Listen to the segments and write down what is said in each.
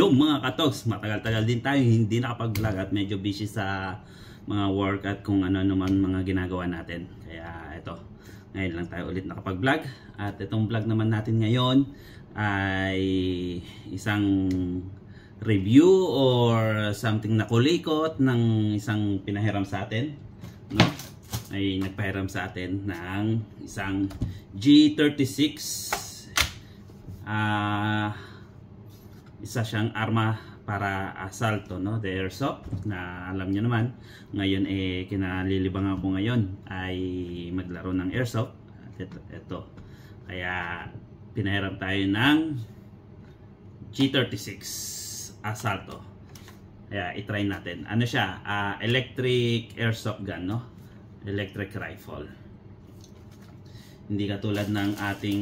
Yung mga katogs, matagal-tagal din tayo hindi nakapag-vlog at medyo busy sa mga work at kung ano naman mga ginagawa natin. Kaya ito, ngayon lang tayo ulit nakapag-vlog. At itong vlog naman natin ngayon ay isang review or something na kulikot ng isang pinahiram sa atin, no? Ay nagpahiram sa atin ng isang G36. Isa siyang arma para asalto, no? The airsoft na alam niyo naman ngayon kinalilibangan ko ngayon ay maglaro ng airsoft. Ito. Kaya pinahiram tayo ng G36 asalto. Kaya i-try natin. Ano siya? Electric airsoft gun, no? Electric rifle. Hindi katulad ng ating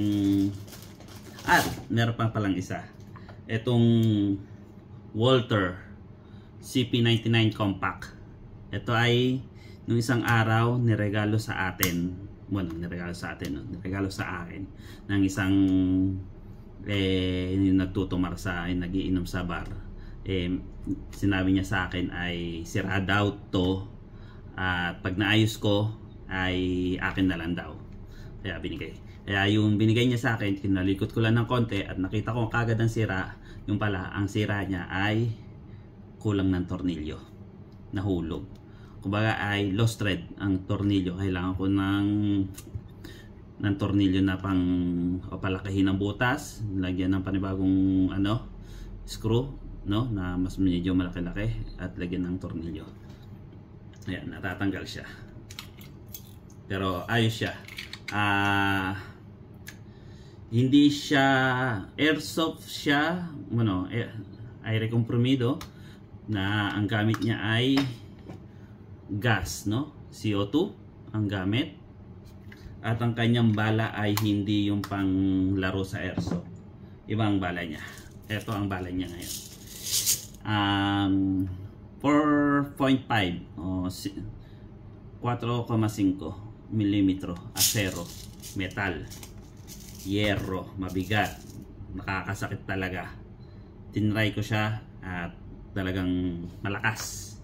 meron pa palang isa. Itong Walther CP99 Compact. Ito ay nung isang araw niregalo sa atin. Bueno, niregalo sa atin, no? Niregalo sa akin ng isang yung nagtutumar sa nagiinom sa bar. Sinabi niya sa akin ay sira daw to at pag naayos ko ay akin na lang daw. Kaya binigay. Kaya yung binigay niya sa akin, kinalikot ko lang ng konti at nakita ko kagad ang sira. Yung pala, ang sira niya ay kulang ng tornilyo. Nahulog. Kumbaga ay lost thread ang tornilyo. Kailangan ko ng tornilyo na pang palakihin ng butas. Lagyan ng panibagong screw, no? Na mas medyo malaki-laki at lagyan ng tornilyo. Ayan, natatanggal siya. Pero ayos siya. Hindi siya airsoft siya, aire comprimido na ang gamit niya ay gas, no? CO2 ang gamit. At ang kanyang bala ay hindi yung panglaro sa airsoft. Iba ang bala niya. Ito ang bala niya ngayon. 4.5 o 4.5 mm acero, metal, hierro, mabigat, nakakasakit talaga. Tinry ko siya at talagang malakas.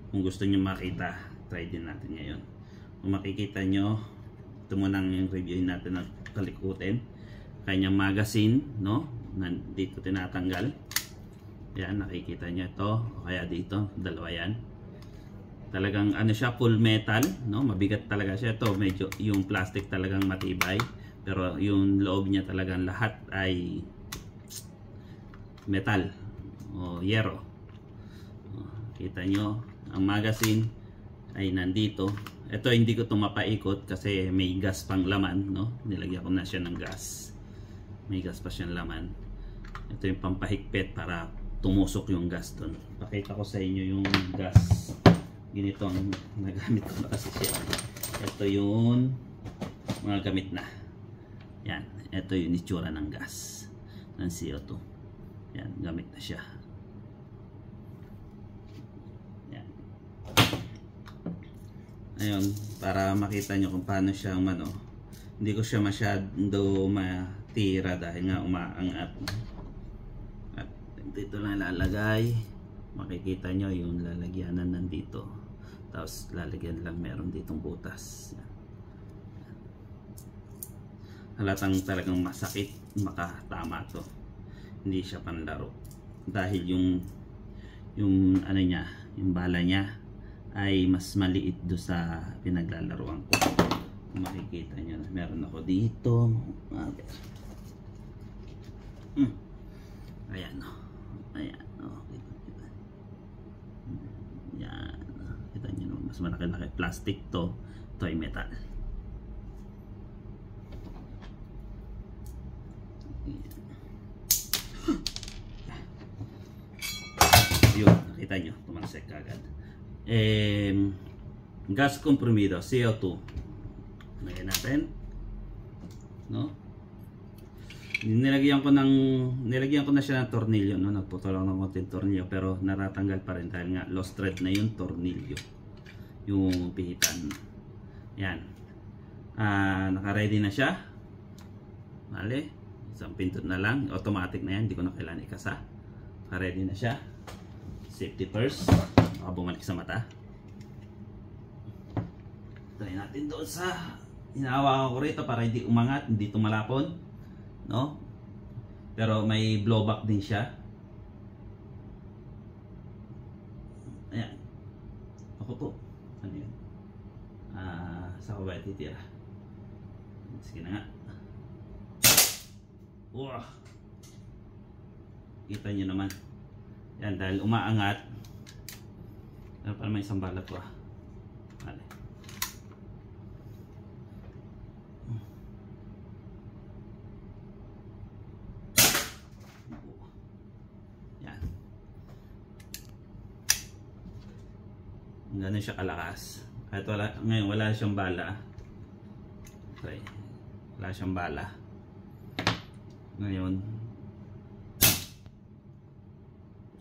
Kung gusto niyo makita, try din natin ngayon. Kung makikita nyo, ito muna yung review natin ng kalikutin. Kanyang magazine, no? Dito tinatanggal. Yan, nakikita nyo ito. O kaya dito, dalawa yan. Talagang siya, full metal, no? Mabigat talaga siya. Ito medyo yung plastic talagang matibay, pero yung loob niya talagang lahat ay metal o hierro. Kita nyo, ang magazine ay nandito. Ito hindi ko ito mapaikot kasi may gas pang laman, no? Nilagyan ko na siya ng gas. May gas pa siyang laman. Ito yung pampahigpit para tumusok yung gas doon. Pakita ko sa inyo yung gas. Ganito ang nagamit ko na kasi siya. Ito yung mga gamit na. Yan. Ito yung itsura ng gas. Ng CO2. Yan. Gamit na siya. Yan. Ayun. Para makita nyo kung paano siya hindi ko siya masyado matira dahil nga umaangat. At dito lang lalagay. Makikita nyo yung lalagyanan nandito. Tapos lalagyan lang meron ditong butas. Halatang talagang masakit makatama to. Hindi siya panlaro. Dahil yung niya, yung bala niya ay mas maliit do sa pinaglalaroan ko. Kung makikita nyo na meron ako dito. Ayan o. Ayan o. Yan. Kita nyo naman, mas malaki-laki. Plastic to. Ito ay metal. Yun, nakita nyo. Tumansek agad. Gas comprimido, CO2. Lagyan natin. No? Nilagyan ko na siya ng tornilyo, no? Nagputol lang ng konting tornilyo pero natatanggal pa rin dahil nga lost thread na yung tornilyo, yung pihitan. Yan. Naka-ready na siya. Bale, isang pindot na lang, automatic na yan, hindi ko na kailangan ikasa. Ready na siya. Safety first. Baka bumalik sa mata. Try natin doon sa hinahawakan ko rito para hindi umangat, hindi tumalapon, no? Pero may blowback din siya. Ayan. Ako po. Ano yun? Sa ko ba titira? Sige na nga. Wow. Kita nyo naman. Yan, dahil umaangat. Pero parang may isang balat ko. Vale. Yan. Ganun siya kalakas. Kahit ngayon wala siyang bala. Okay. Wala siyang bala. Ngayon.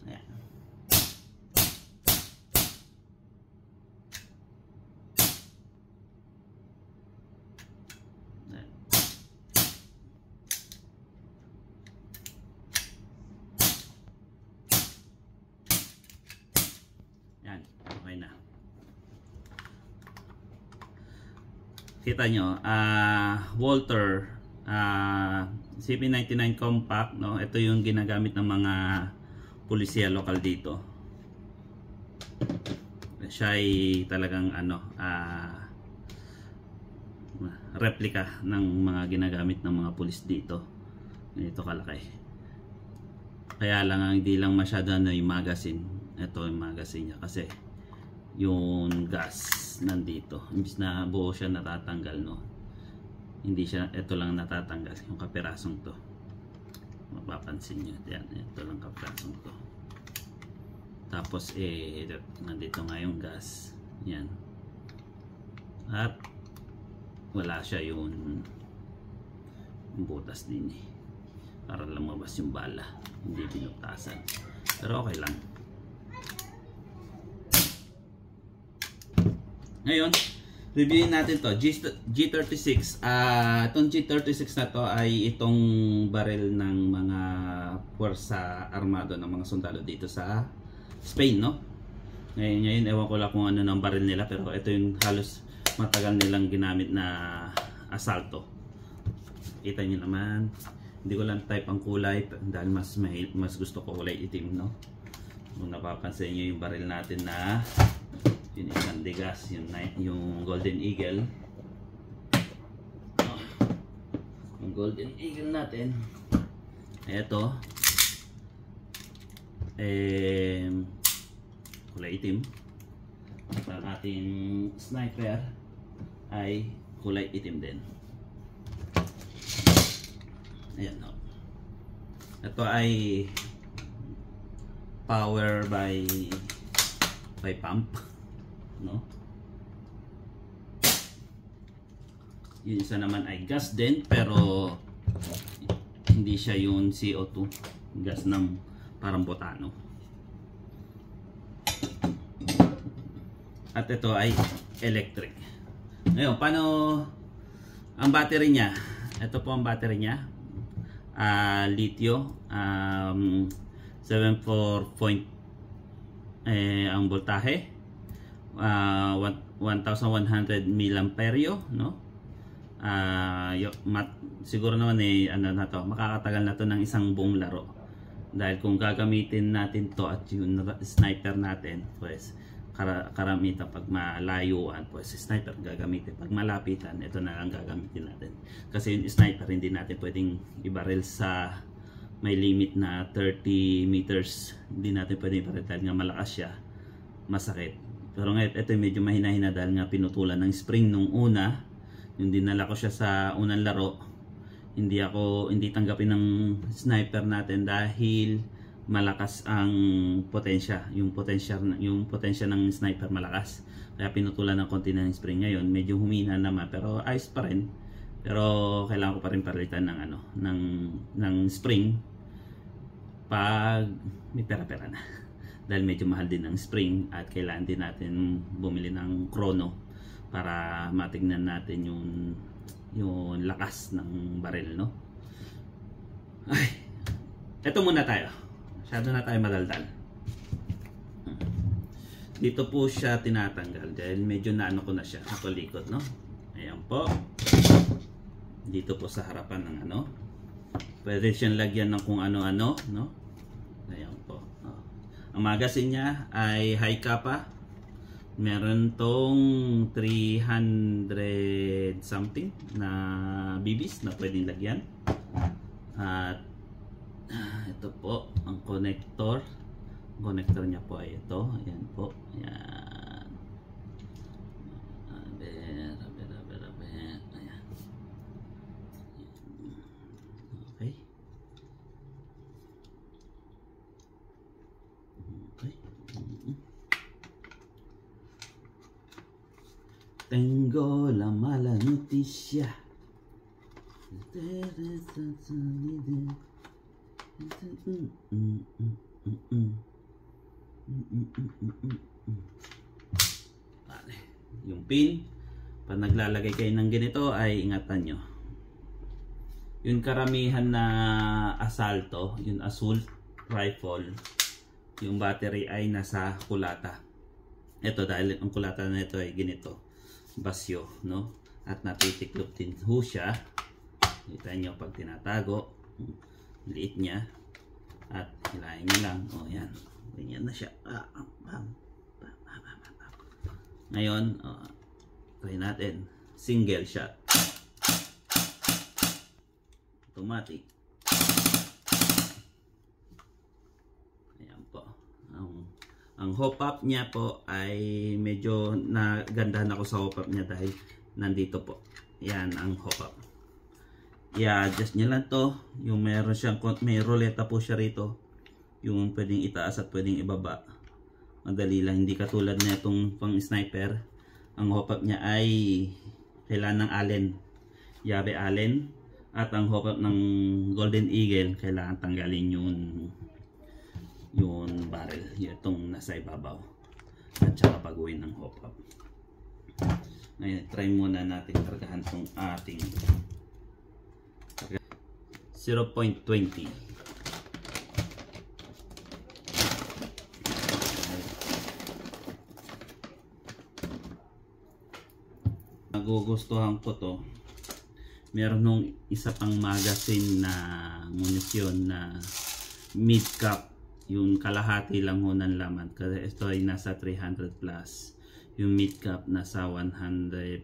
Ayan. Ayan. Yan. Okay na. Kita nyo, Walther CP99 compact, no? Ito yung ginagamit ng mga pulisya lokal dito. Siya ay talagang replica ng mga ginagamit ng mga pulis dito. Ito kalaki. Kaya lang hindi lang masyado yung magazine. Ito yung magazine niya kasi yung gas nandito. Imbis na buo siya natatanggal, no? Hindi siya, ito lang natatanggal yung kapirasong to. Mapapansin nyo, yan, ito lang kapirasong to. Tapos nandito nga yung gas, yan. At wala siya yung butas din para lumabas yung bala, hindi binutasan. Pero okay lang. Ngayon, reviewin natin to, G36. Itong G36 na to ay itong baril ng mga puwersa armado ng mga sundalo dito sa Spain, no? Ngayon ewan ko lang kung ano ng baril nila, pero ito yung halos matagal nilang ginamit na asalto. Kita nyo naman, hindi ko lang type ang kulay dahil mas gusto ko kulay itim, no? Kung napapansin nyo yung baril natin na yun isang Degas, yung Golden Eagle. Yung Golden Eagle natin, eto kulay itim. At ang ating sniper ay kulay itim din. Ayan, no? Ito ay power by pump, no? Yung isa naman ay gas din, pero hindi siya yung CO2 gas ng parang botano. At ito ay electric. Ngayon, paano ang battery niya? Ito po ang battery niya, litio, 7.4 ang voltahe, 1100 milliamperyo, no? Siguro naman ano na to, makakatagal na to ng isang buong laro. Dahil kung gagamitin natin to at yung sniper natin, pues karamitan pag malayuan, pues sniper gagamitin. Pag malapitan, ito na lang gagamitin natin. Kasi yung sniper hindi natin pwedeng ibaril sa may limit na 30 meters. Hindi natin pwedeng ibaril dahil nga malakas siya, masakit. Pero ngayon ito medyo mahina-hina dahil nga pinutulan ng spring nung una. Yung dinala ko siya sa unang laro, hindi tanggapin ng sniper natin dahil malakas ang potensya. Yung potensya ng sniper malakas. Kaya pinutulan ng konti ng spring. Ngayon medyo humina naman pero ayos pa rin. Pero kailangan ko pa rin palitan ng spring pag may pera-pera na. Dahil medyo mahal din ang spring at kailangan din natin bumili ng chrono para matignan natin yung lakas ng baril, no? Ay, eto muna tayo. Masyado na tayo madaldal. Dito po siya tinatanggal dahil medyo naano ko na siya, nakalikot, no? Ayan po. Dito po sa harapan ng ano. Pwede siyang lagyan ng kung ano-ano, no? Ayan po. Oh. Ang magazine niya ay high kappa. Meron tong 300 something na BBs na pwedeng lagyan. At ito po ang connector. Ang connector niya po ay ito. Ayan po. Ayan. Ayan. Okay. Okay. Tengo la mala noticia. Yung pin, pag naglalagay kayo ng ganito ay ingatan nyo. Yung karamihan na asalto, yung assault rifle, yung battery ay nasa kulata. Ito dahil ang kulata na ito ay ganito, basyo, no? At natitiklop din ho siya. Kita nyo pag tinatago, liit niya. At hilahin nyo lang, o yan, ganyan na siya. Ngayon, try natin, single shot. Automatic. Ayan po. Ang hop-up niya po ay medyo nagandahan ako sa hop-up niya dahil nandito po. Yan ang hop-up. I-adjust niya lang to. Yung meron siyang, may roleta po siya rito. Yung pwedeng itaas at pwedeng ibaba. Madali lang. Hindi katulad na itong pang sniper. Ang hop-up niya ay kailangan ng Allen. Yabe Allen. At ang hop-up ng Golden Eagle, kailangan tanggalin yung barrel, itong nasa ibabaw, at saka baguhin ng hop-up. Ngayon, try muna natin kargahan itong ating 0.20. Nagugustuhan ko to. Meron nung isa pang magazine na munisyon na mid cap, yung kalahati lang ho ng laman kasi ito ay nasa 300 plus, yung mid cap nasa 150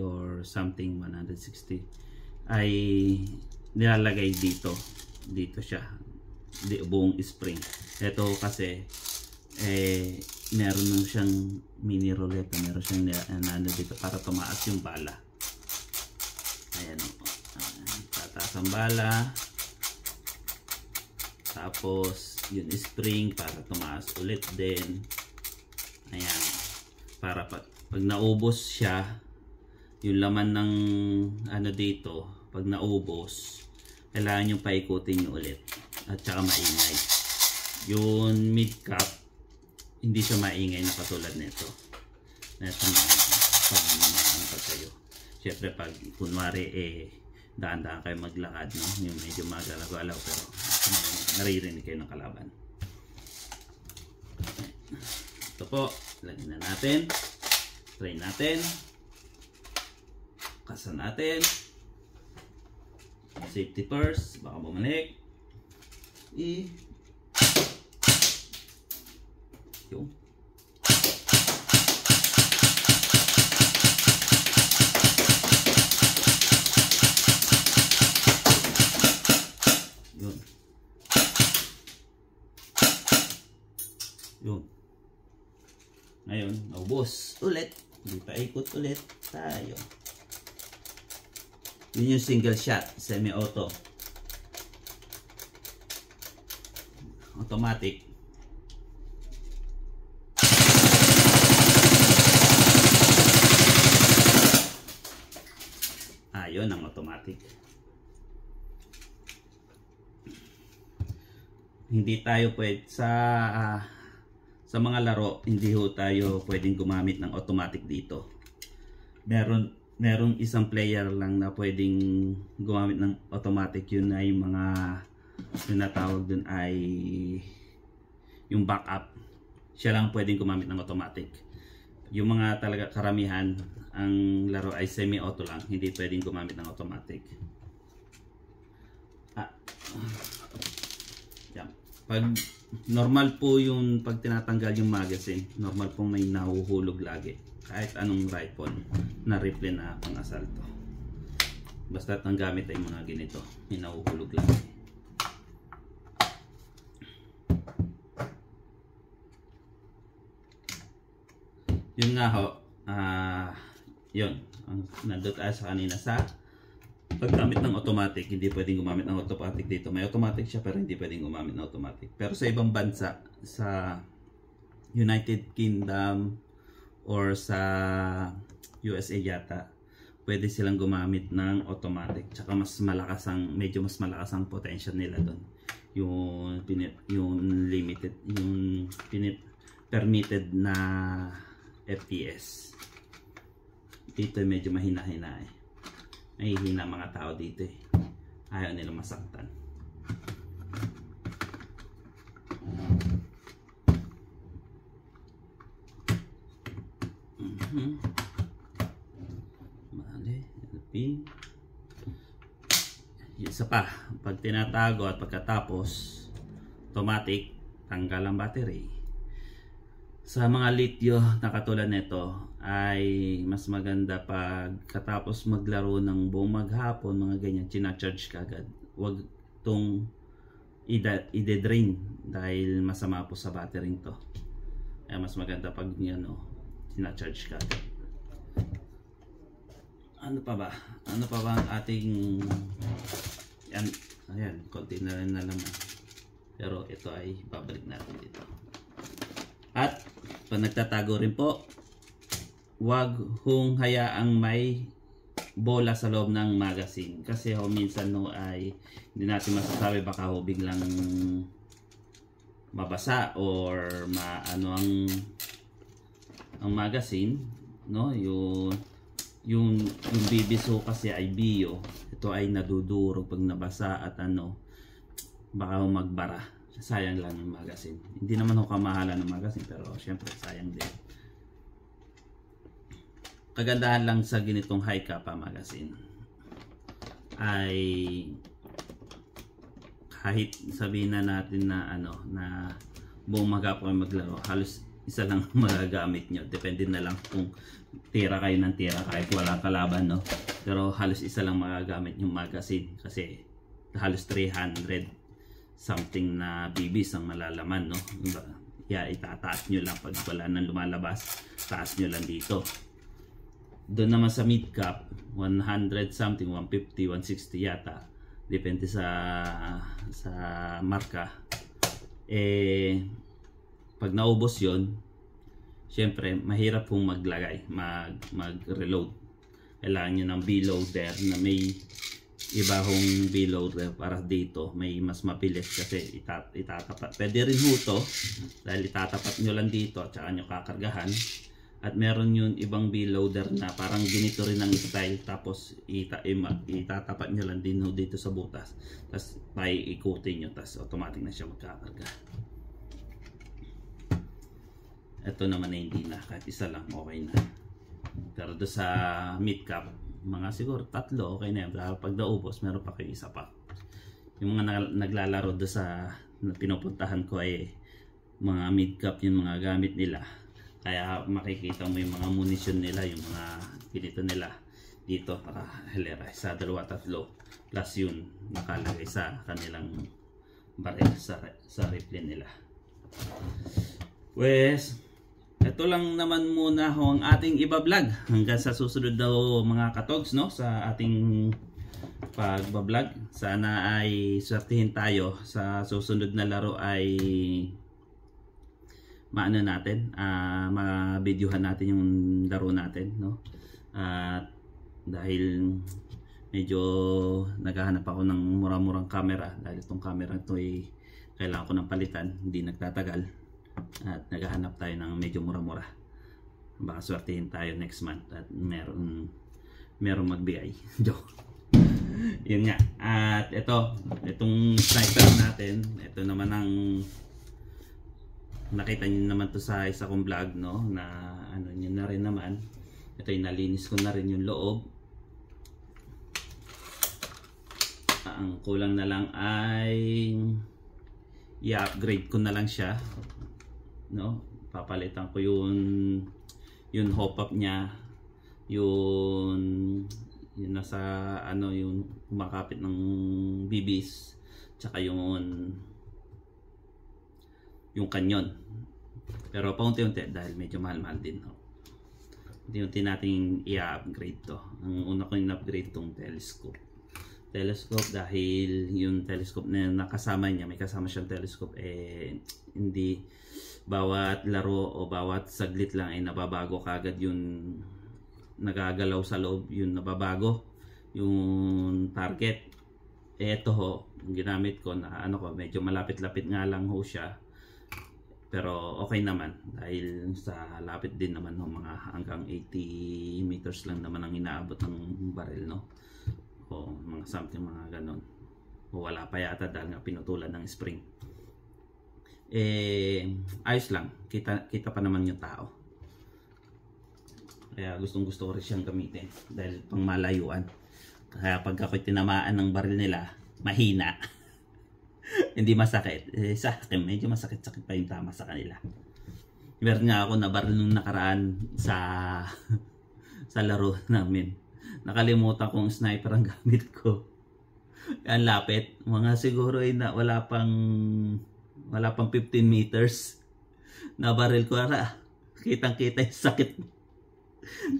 or something, 160 ay nilalagay dito siya, buong spring. Ito kasi meron nung siyang mini roulette, meron siyang ano dito para tumaas yung bala. Ayan, tataas ang bala, tapos yun spring para tumaas ulit din. Ayan, para pag naubos siya, yung laman ng ano dito, pag naubos, kailangan yung paikutin nyo ulit at saka maingay. Yung mid cap, hindi siya maingay na katulad nito. Ito na kayo. Siyempre pag kunwari daan-daan kayo maglakad, no? Yung medyo magalaw-alaw pero naririnig kayo ng kalaban. Ito po, lagyan na natin. Try natin. Kasan natin. Safety first, baka bumalik. Yung yun. Ngayon, naubos ulit. Hindi pa ikot ulit tayo. Yun yung single shot, semi-auto. Automatic. Yun ang automatic. Hindi tayo pwede sa mga laro, hindi ho tayo pwedeng gumamit ng automatic dito. Merong isang player lang na pwedeng gumamit ng automatic, yun ay mga tinatawag dun ay yung backup. Siya lang pwedeng gumamit ng automatic. Yung mga talaga karamihan, ang laro ay semi-auto lang, hindi pwedeng gumamit ng automatic. Yan. Pag normal po yung pag tinatanggal yung magazine, normal po may nahuhulog lagi. Kahit anong rifle na rifle na pang-asalto. Basta ang gamit ay mga ganito, may nahuhulog lagi. Yun nga ho, yun, ang nandun tayo sa kanina sa paggamit ng automatic. Hindi pwedeng gumamit ng automatic dito. May automatic siya pero hindi pwedeng gumamit ng automatic. Pero sa ibang bansa, sa United Kingdom or sa USA yata, pwede silang gumamit ng automatic. Tsaka mas malakas ang, medyo mas malakas ang potential nila doon. Yung limited, yung permitted na FPS. Dito medyo mahina-hina eh. Mahihina mga tao dito eh. Ayaw nila masaktan. Mali, LP. Isa pa, pag tinatago at pagkatapos automatic, tanggal ang battery. Sa mga litio na katulad nito ay mas maganda pag katapos maglaro ng buong maghapon, mga ganyan, china-charge ka agad. Huwag itong i-drain dahil masama po sa battery to. Kaya mas maganda pag china-charge ka agad. Ano pa ba? Ano pa ba ang ating yan, ayan, konti na rin na naman. Pero ito ay babalik natin dito. At pag nagtatago rin po, wag hong hayaang may bola sa loob ng magazine. Kasi minsan ay hindi natin masasabi, baka biglang mabasa or maano ang magazine, no? Yung bibiso kasi ay bio. Ito ay nadudurog pag nabasa at baka magbara. Sayang lang ng magazine. Hindi naman ako kamahalan ng magazine pero syempre sayang din. Kagandahan lang sa ganitong high capa magazine ay kahit sabihin na natin na na buong maghapon maglaro, halos isa lang magagamit nyo. Depende na lang kung tira kayo ng tira kahit wala kalaban, no? Pero halos isa lang magagamit yung magazine kasi halos 300 something na BBs ang malalaman, no? Yeah, itataas nyo lang pag wala nang lumalabas, taas nyo lang dito. Doon naman sa mid cap 100 something, 150, 160 yata, depende sa marka. Pag naubos yon, syempre mahirap pong maglagay, mag-reload. Kailangan nyo ng B-loader na may iba hong B-loader para dito, may mas mabilis kasi itatapat. Pwede rin to dahil itatapat nyo lang dito at saka nyo kakargahan. At meron yung ibang B-loader na parang ganito rin ang style, tapos itatapat nyo lang din dito sa butas, tapos ikutin nyo, tapos automatic na siya magkakarga. Ito naman na hindi na, kahit isa lang okay na. Pero doon sa mid cap, mga siguro 3 okay na yan. Pag naubos, meron pa kayo isa pa. Yung mga naglalaro doon sa pinupuntahan ko ay mga mid cap yung mga gamit nila. Kaya makikita mo yung mga munition nila, yung mga pinito nila dito para hilera. Sa 2-3 plus yun nakalagay sa kanilang baril sa rifle nila. Wes, ito lang naman muna ang ating iba-vlog. Hanggang sa susunod daw mga katogs, no? Sa ating pagbablog. Sana ay swertihin tayo sa susunod na laro ay ma-videohan natin yung laro natin, no? Dahil medyo naghahanap ako ng murang-murang camera dahil itong camera ito ay kailangan ko ng palitan, hindi nagtatagal. At naghahanap tayo ng medyo mura-mura. Baka swertihin tayo next month at meron magbigay. Joke. Yun nga. At itong sniper natin, ito naman ang nakita niyo naman to sa isa kong vlog, no, na ano niyo na rin naman. Ito yung nalinis ko na rin yung loob. Ang kulang na lang ay i-upgrade ko na lang siya, no. Papalitan ko yung hop up niya, yung nasa ano, yung kumakapit ng bibis, tsaka yung kanyon. Pero paunti-unti dahil medyo mahal-mahal din, no? Unti-unti nating i-upgrade to. Ang una ko yung upgrade tong telescope dahil yung telescope na nakasama niya, may kasama siyang telescope, hindi bawat laro o bawat saglit lang ay nababago kagad yung nagagalaw sa loob, yung nababago yung target. Ito ho, ginamit ko na ano ko, medyo malapit-lapit nga lang ho siya, pero okay naman dahil sa lapit din naman ho, mga hanggang 80 meters lang naman ang inaabot ng baril, no, o mga something, mga ganon, o wala pa yata dahil nga pinutulan ng spring. Ayos lang, kita pa naman yung tao. Kaya gustong gusto ko rin siyang gamitin dahil pang malayuan. Kaya pag ako'y tinamaan ng baril nila, mahina. Hindi masakit. Sa akin, medyo masakit-sakit pa yung tama sa kanila. Meron nga ako na baril nung nakaraan sa laro namin. Nakalimutan kong sniper ang gamit ko. Ang lapit. Mga siguro ay wala pang 15 meters. Nabaril ko, kitang-kita yung sakit.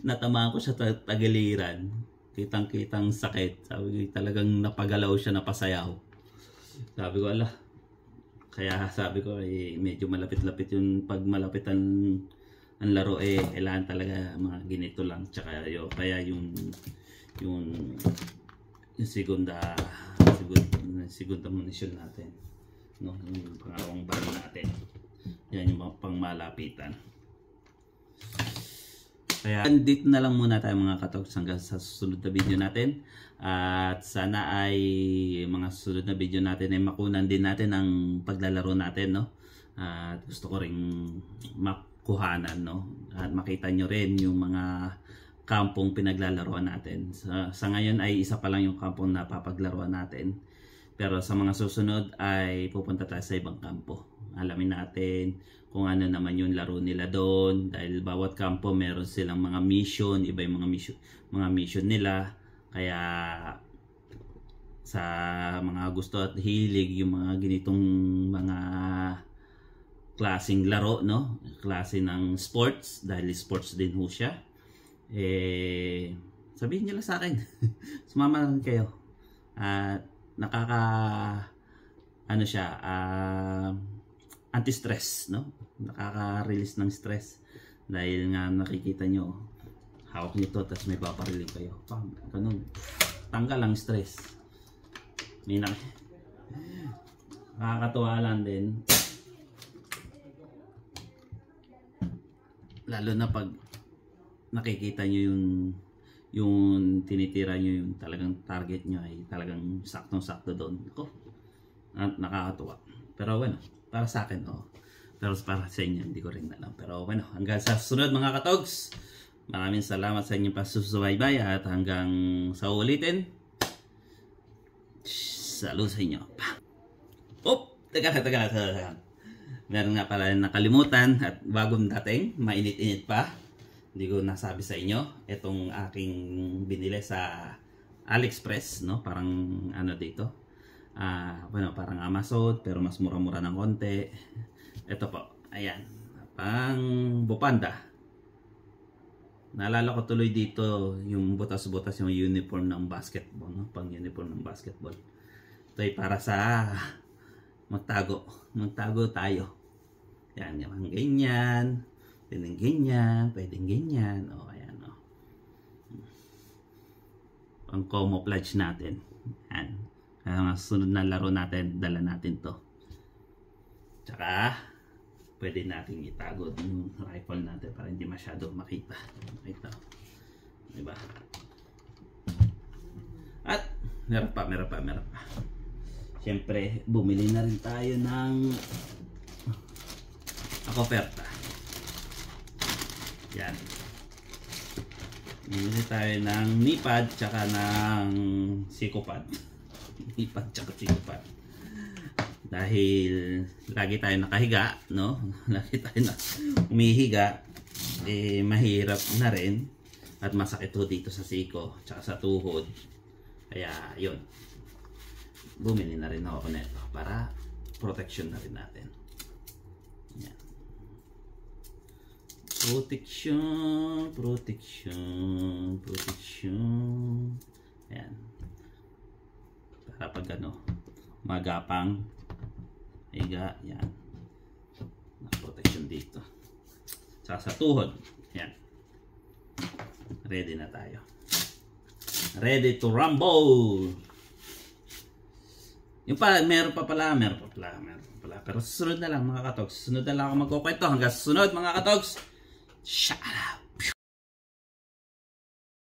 Natamaan ko siya tagiliran. Kitang-kitang sakit. Sabi ko, talagang napagalaw siya, napasayaw. Sabi ko, kaya sabi ko, medyo malapit-lapit yung pag malapit ang laro, kailangan talaga mga ginito lang. Tsaka kaya yung segunda munition natin, no, yung pangalawang baril natin, yan yung pang malapitan. Kaya dito na lang muna tayo mga katogs hanggang sa susunod na video natin. At sana ay mga susunod na video natin ay makunan din natin ang paglalaro natin, no. At gusto ko ring makuhanan, no, at makita nyo rin yung mga kampong pinaglalaroan natin. Sa ngayon ay isa pa lang yung kampong napapaglaruan natin. Pero sa mga susunod ay pupunta tayo sa ibang kampo. Alamin natin kung ano naman yung laro nila doon, dahil bawat kampo meron silang mga mission, iba yung mga mission nila. Kaya sa mga gusto at hilig yung mga ganitong mga klaseng laro, no, klase ng sports, dahil sports din ho siya, sabihin nyo lang sa akin. Sumama lang kayo. At ano siya, anti-stress, no? Nakaka-release ng stress dahil nga nakikita nyo hawak nito tapos may paparilin kayo, ganun, tanggal ang stress. May nakakatuwa lang din, lalo na pag nakikita nyo yung tinitira nyo, yung talagang target nyo ay talagang saktong-sakto doon. Nakakatuwa. Pero bueno, para sa akin, pero para sa inyo, hindi ko rin alam. Pero bueno, hanggang sa susunod mga katogs, maraming salamat sa inyong pasusubaybay at hanggang sa ulitin. Salut sa inyo. Teka. Meron nga pala nakalimutan at bagong dating, mainit-init pa. Hindi ko nasabi sa inyo, itong aking binili sa AliExpress, no? Parang ano dito, bueno, parang Amazon pero mas mura-mura ng konti. Ito po, ayan, pang bupanda. Naalala ko tuloy dito yung butas-butas, yung uniform ng basketball, no? Pang uniform ng basketball. Ito ay para sa magtago tayo. Yan, yung ganyan, pwedeng ganyan, ayan, pang camouflage natin. Yan, kaya sunod na laro natin, dala natin to. Tsaka pwede natin itago yung rifle natin para hindi masyado makita. Ito, diba? At meron pa. Siyempre, bumili na rin tayo ng akoperta. Yan. Bumili tayo ng nipad tsaka ng sikopad. Nipad tsaka sikopad. Dahil lagi tayo nakahiga, no? Lagi tayo na umihiga, mahirap na rin at masakit ho dito sa siko tsaka sa tuhod. Kaya yun, bumili na rin ako nito para protection na rin natin. Yan. Protection. Ayan. Para pag magapang higa, yan. Protection dito. Saka sa tuhod. Yan. Ready na tayo. Ready to rumble! Yung pa, meron pa pala. Pero susunod na lang mga katogs. Susunod na lang ako magkukwento. Hanggang susunod mga katogs. Shout out!